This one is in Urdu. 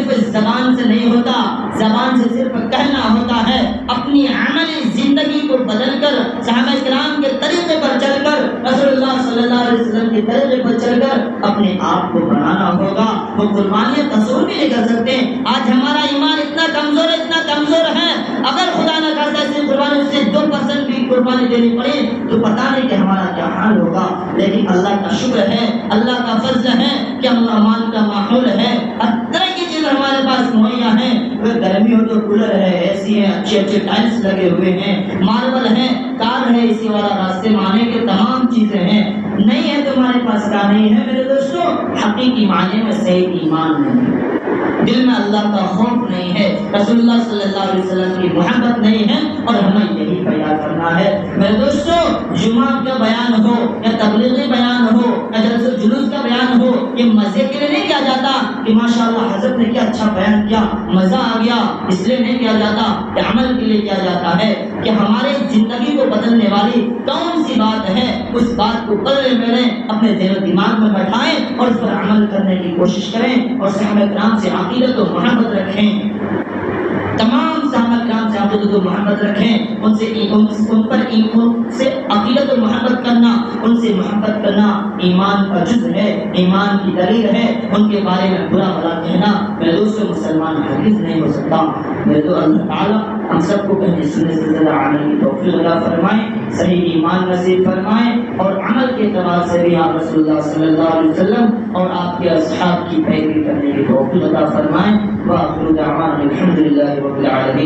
صرف زبان سے نہیں ہوتا، زبان سے صرف کہنا ہوتا ہے، اپنی عملی زندگی کو بدل کر صحابہ کرام کے طریقے پر چل کر رسول اللہ صلی اللہ علیہ وسلم کے طریقے پر چل کر اپنے آپ کو بنانا ہوگا۔ وہ قربانیاں تصور بھی نہیں کر سکتے۔ آج ہمارا ایمان اتنا کمزور ہے، اگر خدا نہ کرتا اس قربانی سے 2% بھی قربانی دینی پڑے تو پتہ نہیں کہ ہمارا کیا حال ہوگا۔ لیکن اللہ کا شکر ہے، اللہ کا فضل ہے کہ امان کا ماحول ہے، ہر طرح کی چیز ہمارے پاس مہیا ہے۔ گرمی ہو تو کولر ہے، اے سی ہے، اچھے ٹائلس لگے ہوئے ہیں، ماربل ہے، کار ہے، اسی والا راستے میں آنے کے تمام چیزیں ہیں۔ نہیں ہے تو ہمارے پاس کیا نہیں ہے میرے دوستوں؟ حقیقی معنی میں صحیح ایمان نہیں ہے، دل میں اللہ کا خوف نہیں ہے، رسول اللہ صلی اللہ علیہ وسلم کی محبت نہیں ہے، اور ہمیں یہی بیان کرنا ہے۔ میرے دوستوں، جمعہ کا بیان ہو یا تبلیغی بیان ہو یا جلسہ جلوس کا بیان ہو، یہ مزے کے لیے نہیں کیا جاتا کہ ماشاءاللہ حضرت نے کیا اچھا بیان کیا، مزہ آ گیا، اس لیے نہیں کیا جاتا، کہ عمل کے لیے کیا جاتا ہے کہ ہمارے زندگی کو بدلنے والی کون سی بات ہے، اس بات کو پلے میں اپنے ذہن و دماغ میں بٹھائیں اور اس پر عمل کرنے کی کوشش کریں، اور صحابہ کرام سے عقیدت و محبت رکھیں، تمام صحابہ کرام سے عقیدت و محبت رکھیں، ان سے عقیدت و محبت کرنا، ان سے محبت کرنا ایمان کا جزء ہے، ایمان کی دلیل ہے۔ ان کے بارے میں برا بھلا کہنا میرے دوستوں مسلمان ہرگز نہیں ہو سکتا۔ میرے تو اللہ تعالیٰ ہم سب کو کہیں سننے سے زیادہ عمل کی توفیق عطا فرمائیں، صحیح ایمان نصیب فرمائیں، اور عمل کے اعتبار سے بھی آپ رسول اللہ صلی اللہ علیہ وسلم اور آپ کے اصحاب کی پیروی کرنے کی توفیق عطا فرمائیں۔ وآخر دعوانا الحمد للہ رب العالمین۔